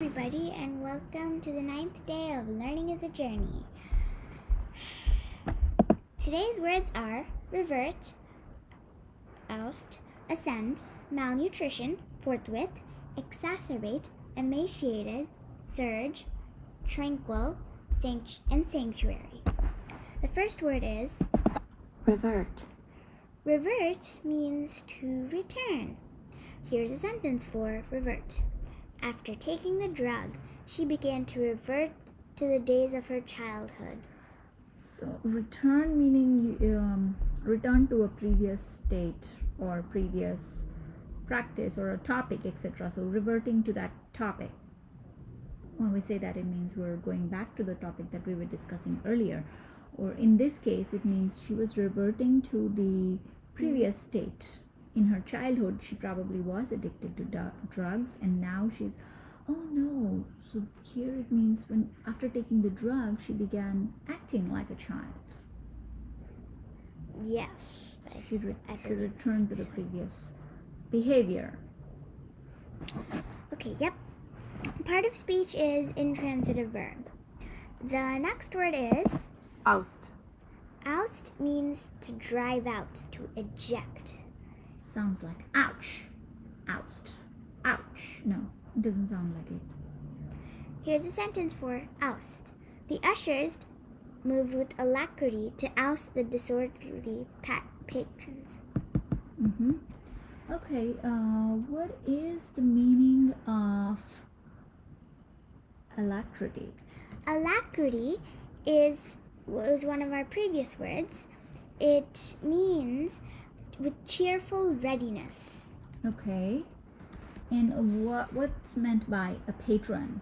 Everybody, and welcome to the 9th day of Learning is a Journey. Today's words are revert, oust, ascend, malnutrition, forthwith, exacerbate, emaciated, surge, tranquil, and sanctuary. The first word is revert. Revert means to return. Here's a sentence for revert. After taking the drug, she began to revert to the days of her childhood. So return meaning you return to a previous state or previous practice or a topic, etc. So reverting to that topic. When we say that, it means we're going back to the topic that we were discussing earlier. Or in this case, it means she was reverting to the previous state. In her childhood, she probably was addicted to drugs, and now she's, oh no. So here it means when after taking the drug, she began acting like a child. Yes. She returned to the previous behavior. Okay, yep. Part of speech is intransitive verb. The next word is oust. Oust means to drive out, to eject. Sounds like ouch, oust, ouch. No, it doesn't sound like it. Here's a sentence for oust. The ushers moved with alacrity to oust the disorderly patrons. Okay, what is the meaning of alacrity? Alacrity was one of our previous words. It means with cheerful readiness. Okay. And what's meant by a patron?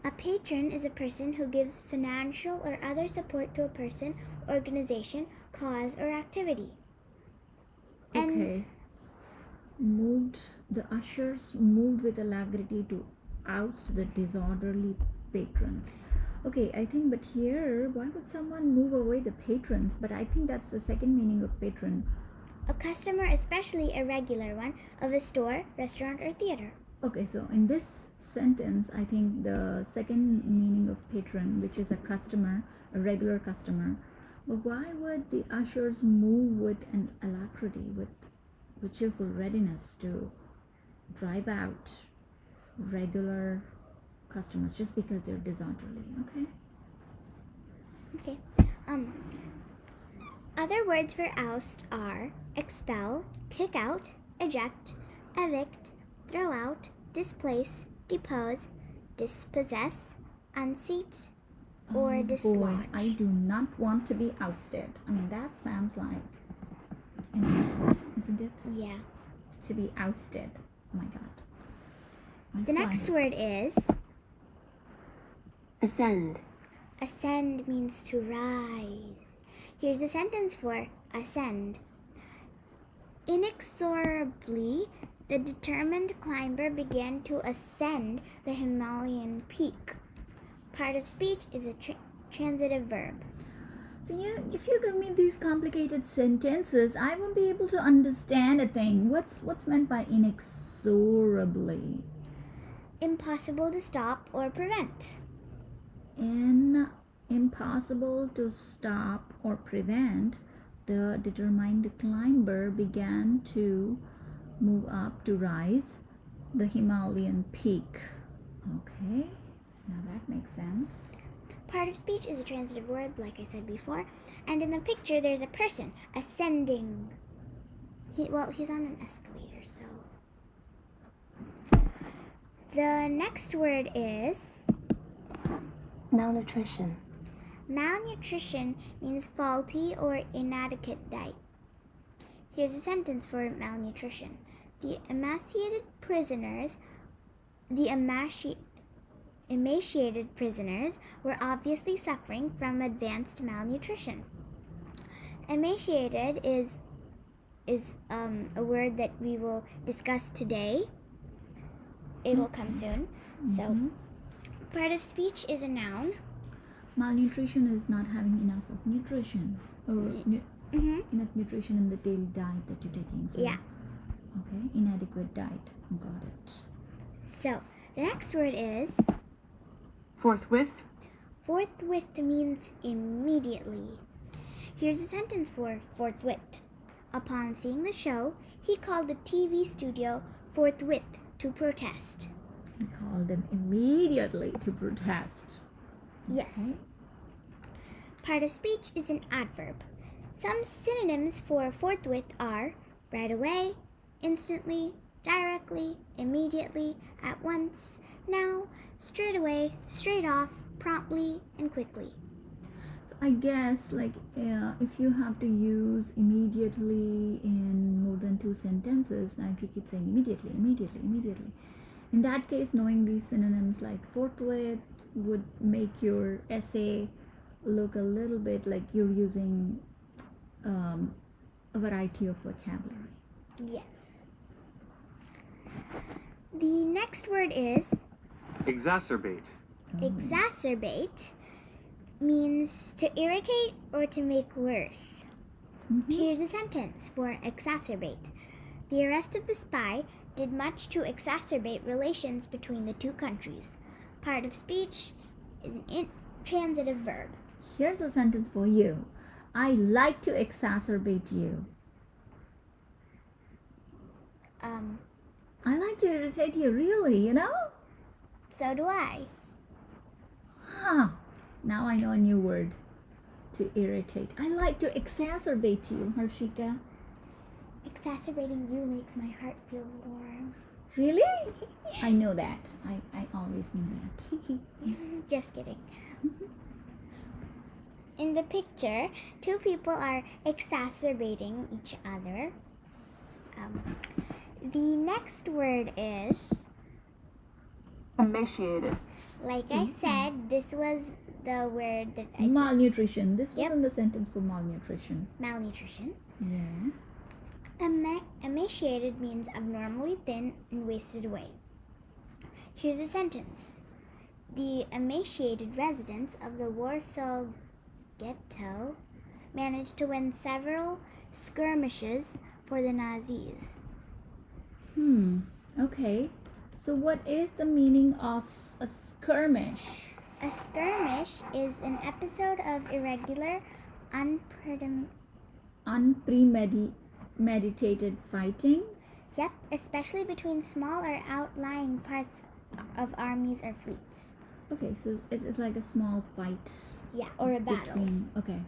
A patron is a person who gives financial or other support to a person, organization, cause, or activity. Okay. The ushers moved with alacrity to oust the disorderly patrons. Okay, I think, but here, why would someone move away the patrons? But I think that's the second meaning of patron. A customer, especially a regular one, of a store, restaurant, or theater. Okay, so in this sentence, I think the second meaning of patron, which is a customer, a regular customer, but why would the ushers move with an alacrity, with cheerful readiness to drive out regular customers just because they're disorderly? Okay. Other words for oust are expel, kick out, eject, evict, throw out, displace, depose, dispossess, unseat, or dislodge. Boy, I do not want to be ousted. I mean, that sounds like an insult, isn't it? Yeah. To be ousted. Oh my God. The next word is ascend. Ascend means to rise. Here's a sentence for ascend. Inexorably, the determined climber began to ascend the Himalayan peak. Part of speech is a transitive verb. So if you give me these complicated sentences, I won't be able to understand a thing. What's meant by inexorably? Impossible to stop or prevent. Impossible to stop or prevent, the determined climber began to move up, to rise the Himalayan peak. Okay, now that makes sense. Part of speech is a transitive verb, like I said before, and in the picture there's a person ascending. He's on an escalator, so. The next word is malnutrition. Malnutrition means faulty or inadequate diet. Here's a sentence for malnutrition. The emaciated prisoners were obviously suffering from advanced malnutrition. Emaciated is a word that we will discuss today. It will come soon. So, part of speech is a noun. Malnutrition is not having enough of nutrition or enough nutrition in the daily diet that you're taking. So, yeah. Okay, inadequate diet. Got it. So, the next word is Forthwith. Forthwith means immediately. Here's a sentence for forthwith. Upon seeing the show, he called the TV studio forthwith to protest. He called them immediately to protest. Yes. Part of speech is an adverb. Some synonyms for forthwith are right away, instantly, directly, immediately, at once, now, straight away, straight off, promptly, and quickly. So I guess if you have to use immediately in more than 2 sentences, now if you keep saying immediately, in that case, knowing these synonyms like forthwith would make your essay look a little bit like you're using a variety of vocabulary. Yes. The next word is Exacerbate. exacerbate. Means to irritate or to make worse. Here's a sentence for exacerbate. The arrest of the spy did much to exacerbate relations between the two countries. Part of speech is an intransitive verb. Here's a sentence for you. I like to exacerbate you. I like to irritate you, really, you know? So do I. Huh. Now I know a new word. To irritate. I like to exacerbate you, Harshika. Exacerbating you makes my heart feel warm. Really? I know that. I always knew that. Just kidding. In the picture, two people are exacerbating each other. The next word is, Emaciated. like I said, this was the word that I said, Malnutrition. This Yep. wasn't the sentence for malnutrition. malnutrition. Yeah. Emaciated means abnormally thin and wasted away. Here's a sentence. The emaciated residents of the Warsaw Ghetto managed to win several skirmishes for the Nazis. Okay. So what is the meaning of a skirmish? A skirmish is an episode of irregular, Unpremeditated fighting? especially between small or outlying parts of armies or fleets. Okay, so it's like a small fight. Yeah, or a battle. Okay.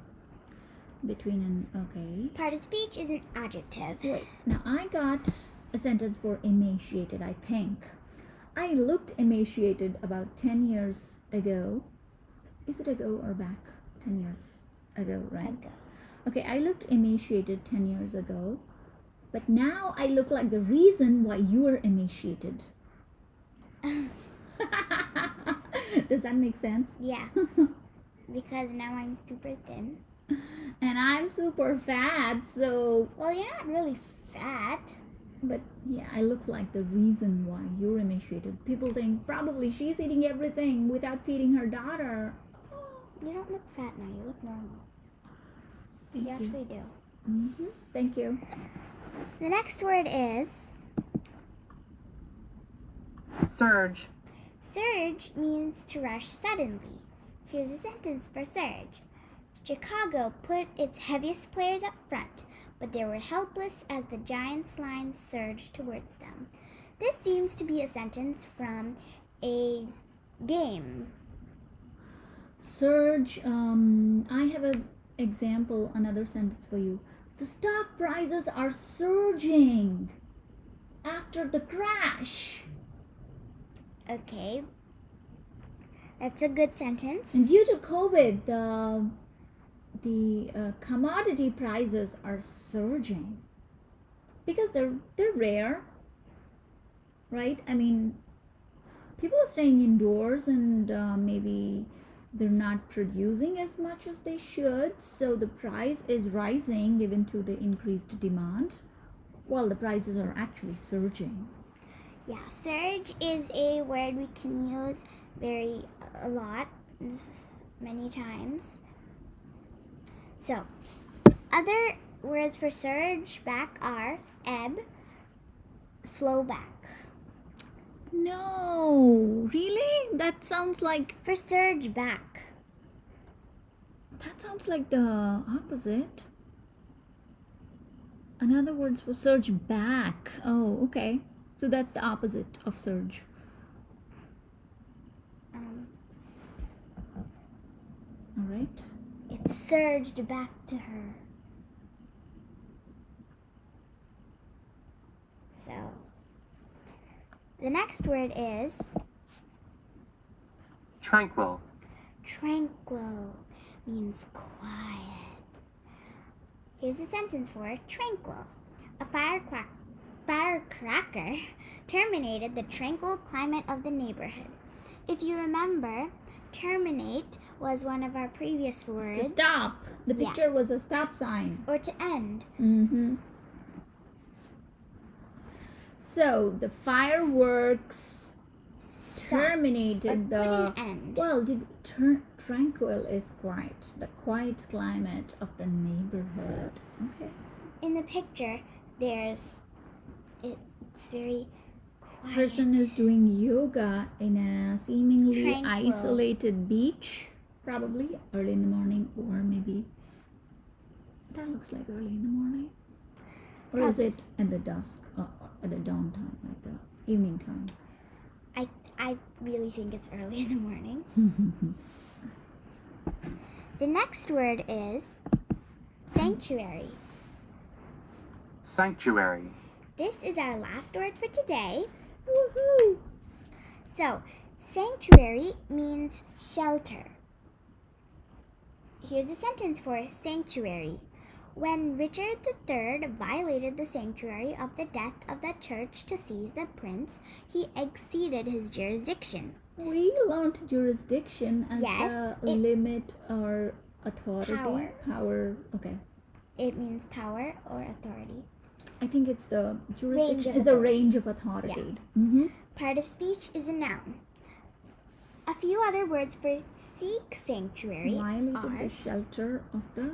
Part of speech is an adjective. Wait, now I got a sentence for emaciated, I think. I looked emaciated about 10 years ago. Is it ago or back? 10 years ago, right? Ago. Okay, I looked emaciated 10 years ago, but now I look like the reason why you are emaciated. Does that make sense? Yeah. Because now I'm super thin. And I'm super fat, so. Well, you're not really fat. But yeah, I look like the reason why you're emaciated. People think probably she's eating everything without feeding her daughter. You don't look fat now. You look normal. Thank You actually do. Thank you. The next word is Surge. surge means to rush suddenly. Here's a sentence for surge. Chicago put its heaviest players up front, but they were helpless as the Giants' line surged towards them. This seems to be a sentence from a game. Surge, I have an example, another sentence for you. The stock prices are surging after the crash. Okay. That's a good sentence. And due to COVID, the commodity prices are surging because they're rare, right? I mean, people are staying indoors and maybe they're not producing as much as they should, so the price is rising given to the increased demand, while the prices are actually surging. Yeah, surge is a word we can use a lot, many times. So, other words for surge back are ebb, flow back. No, really? That sounds like surge back. the opposite. Another words for surge back. Oh, okay. So that's the opposite of surge. All right. It surged back to her. So, the next word is Tranquil. tranquil, means quiet. Here's a sentence for tranquil. A firecracker terminated the tranquil climate of the neighborhood. If you remember, terminate was one of our previous words. To stop. The Yeah. picture was a stop sign. Or to end. Mm-hmm. So the fireworks terminated Or put the. an end. Well, tranquil is quiet. The quiet climate of the neighborhood. Okay. In the picture, it's very quiet. Person is doing yoga in a seemingly Tranquil. isolated beach, probably early in the morning, or maybe that looks like early in the morning, or is it at the dusk, at the dawn time, like the evening time? I really think it's early in the morning. The next word is sanctuary. Sanctuary. This is our last word for today. Woohoo! So, sanctuary means shelter. Here's a sentence for sanctuary. When Richard III violated the sanctuary of the death of the church to seize the prince, he exceeded his jurisdiction. We learned jurisdiction as Yes, the limit or authority. Power. Okay. It means power or authority. I think it's the Range jurisdiction of is the authority. range of authority. Yeah. Mm-hmm. Part of speech is a noun. A few other words for seek sanctuary Violated are the shelter of the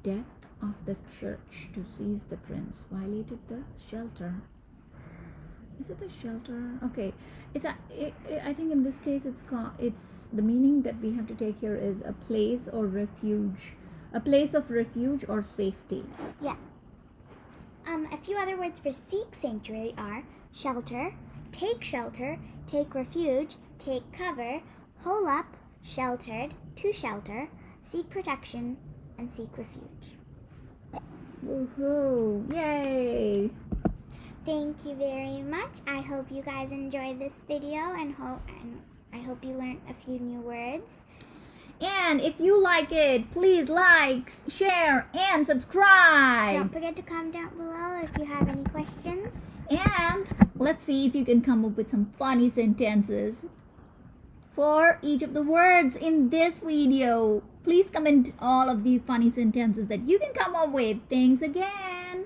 death of the church to seize the prince. Violated the shelter. Is it the shelter? Okay, I think in this case it's the meaning that we have to take here is a place or refuge, a place of refuge or safety. yeah. A few other words for seek sanctuary are shelter, take refuge, take cover, hole up, sheltered, to shelter, seek protection, and seek refuge. Woohoo! Yay! Thank you very much. I hope you guys enjoyed this video and I hope you learned a few new words. And if you like it, please like, share, and subscribe. Don't forget to comment down below if you have any questions. And let's see if you can come up with some funny sentences for each of the words in this video. Please comment all of the funny sentences that you can come up with. Thanks again.